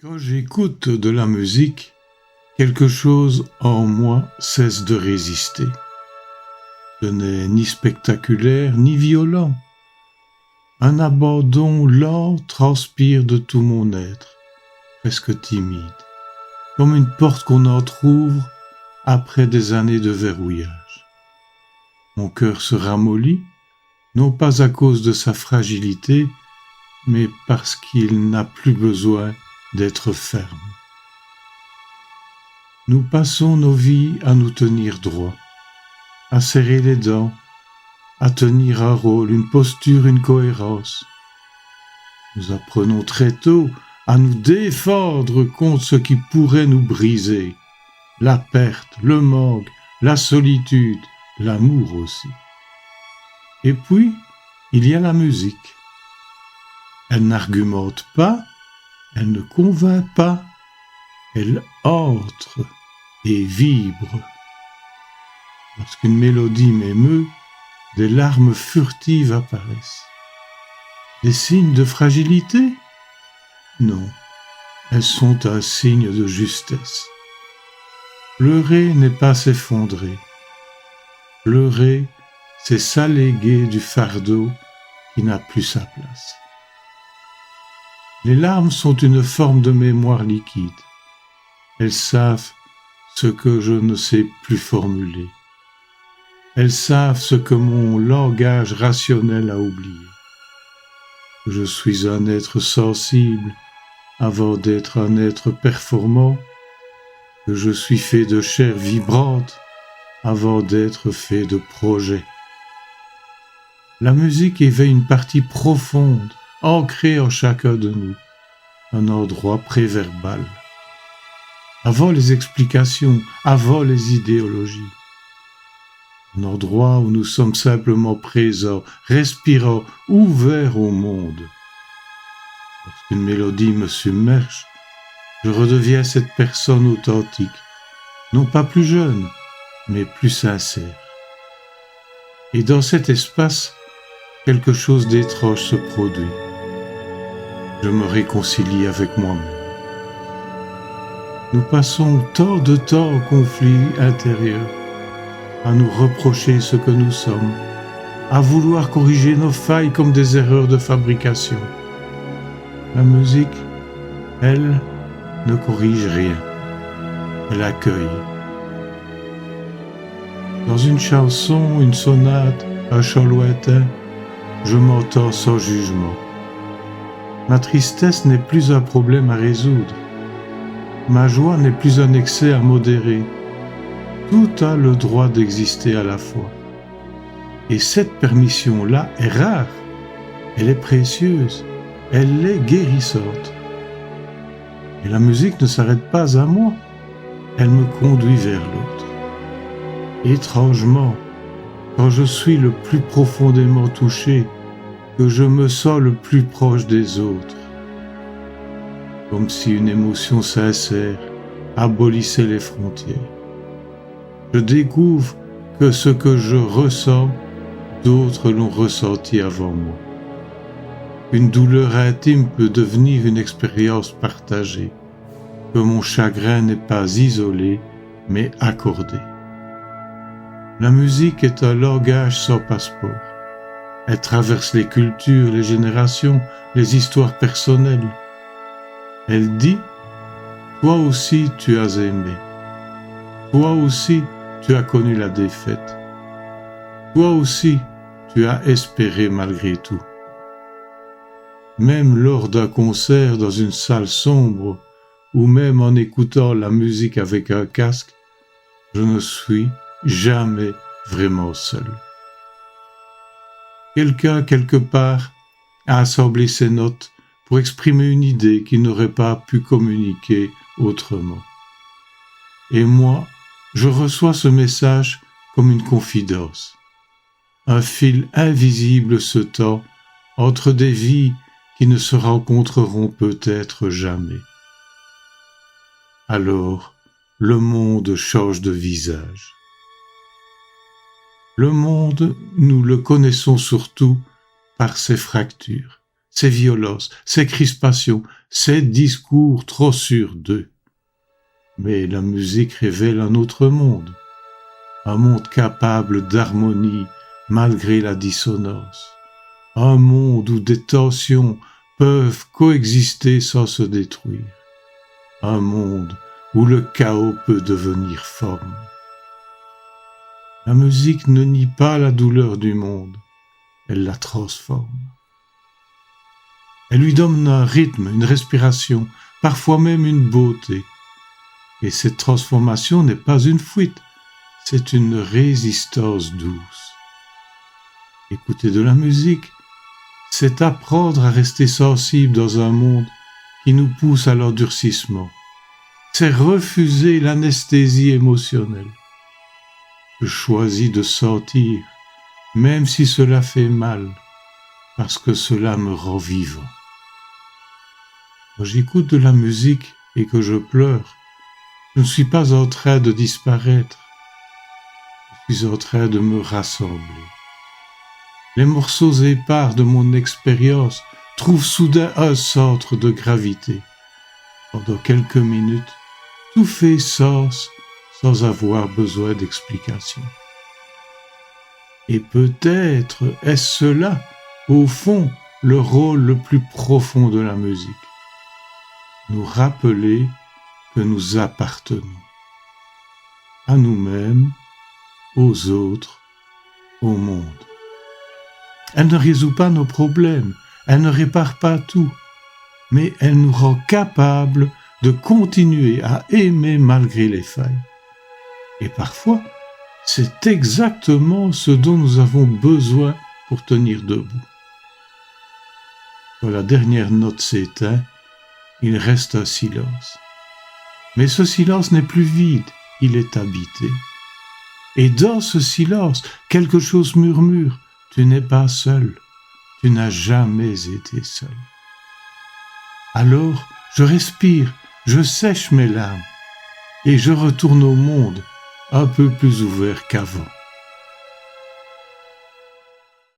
Quand j'écoute de la musique, quelque chose en moi cesse de résister. Ce n'est ni spectaculaire ni violent. Un abandon lent transpire de tout mon être, presque timide, comme une porte qu'on entr'ouvre après des années de verrouillage. Mon cœur se ramollit, non pas à cause de sa fragilité, mais parce qu'il n'a plus besoin d'être ferme. Nous passons nos vies à nous tenir droit, à serrer les dents, à tenir un rôle, une posture, une cohérence. Nous apprenons très tôt à nous défendre contre ce qui pourrait nous briser, la perte, le manque, la solitude, l'amour aussi. Et puis, il y a la musique. Elle n'argumente pas, elle ne convainc pas, elle entre et vibre. Lorsqu'une mélodie m'émeut, des larmes furtives apparaissent. Des signes de fragilité? Non, elles sont un signe de justesse. Pleurer n'est pas s'effondrer. Pleurer, c'est s'alléguer du fardeau qui n'a plus sa place. Les larmes sont une forme de mémoire liquide. Elles savent ce que je ne sais plus formuler. Elles savent ce que mon langage rationnel a oublié. Je suis un être sensible avant d'être un être performant, que je suis fait de chair vibrante avant d'être fait de projets. La musique éveille une partie profonde, ancrée en chacun de nous, un endroit préverbal. Avant les explications, avant les idéologies. Un endroit où nous sommes simplement présents, respirants, ouverts au monde. Lorsqu'une mélodie me submerge, je redeviens cette personne authentique, non pas plus jeune, mais plus sincère. Et dans cet espace, quelque chose d'étrange se produit. Je me réconcilie avec moi-même. Nous passons tant de temps en conflit intérieur, à nous reprocher ce que nous sommes, à vouloir corriger nos failles comme des erreurs de fabrication. La musique, elle, ne corrige rien. Elle accueille. Dans une chanson, une sonate, un chant lointain, je m'entends sans jugement. Ma tristesse n'est plus un problème à résoudre. Ma joie n'est plus un excès à modérer. Tout a le droit d'exister à la fois. Et cette permission-là est rare. Elle est précieuse. Elle est guérissante. Et la musique ne s'arrête pas à moi. Elle me conduit vers l'autre. Étrangement, quand je suis le plus profondément touché, que je me sens le plus proche des autres. Comme si une émotion sincère abolissait les frontières. Je découvre que ce que je ressens, d'autres l'ont ressenti avant moi. Une douleur intime peut devenir une expérience partagée, que mon chagrin n'est pas isolé, mais accordé. La musique est un langage sans passeport. Elle traverse les cultures, les générations, les histoires personnelles. Elle dit « Toi aussi tu as aimé. Toi aussi tu as connu la défaite. Toi aussi tu as espéré malgré tout. » Même lors d'un concert dans une salle sombre, ou même en écoutant la musique avec un casque, je ne suis jamais vraiment seul. Quelqu'un, quelque part, a assemblé ces notes pour exprimer une idée qu'il n'aurait pas pu communiquer autrement. Et moi, je reçois ce message comme une confidence. Un fil invisible se tend entre des vies qui ne se rencontreront peut-être jamais. Alors, le monde change de visage. Le monde, nous le connaissons surtout par ses fractures, ces violences, ces crispations, ces discours trop sûrs d'eux. Mais la musique révèle un autre monde, un monde capable d'harmonie malgré la dissonance, un monde où des tensions peuvent coexister sans se détruire, un monde où le chaos peut devenir forme. La musique ne nie pas la douleur du monde, elle la transforme. Elle lui donne un rythme, une respiration, parfois même une beauté. Et cette transformation n'est pas une fuite, c'est une résistance douce. Écouter de la musique, c'est apprendre à rester sensible dans un monde qui nous pousse à l'endurcissement. C'est refuser l'anesthésie émotionnelle. Je choisis de sentir, même si cela fait mal, parce que cela me rend vivant. Quand j'écoute de la musique et que je pleure, je ne suis pas en train de disparaître, je suis en train de me rassembler. Les morceaux épars de mon expérience trouvent soudain un centre de gravité. Pendant quelques minutes, tout fait sens sans avoir besoin d'explication. Et peut-être est-ce cela, au fond, le rôle le plus profond de la musique. Nous rappeler que nous appartenons à nous-mêmes, aux autres, au monde. Elle ne résout pas nos problèmes, elle ne répare pas tout, mais elle nous rend capables de continuer à aimer malgré les failles. Et parfois, c'est exactement ce dont nous avons besoin pour tenir debout. Quand la dernière note s'éteint, il reste un silence. Mais ce silence n'est plus vide, il est habité. Et dans ce silence, quelque chose murmure, tu n'es pas seul, tu n'as jamais été seul. Alors, je respire, je sèche mes larmes, et je retourne au monde un peu plus ouvert qu'avant.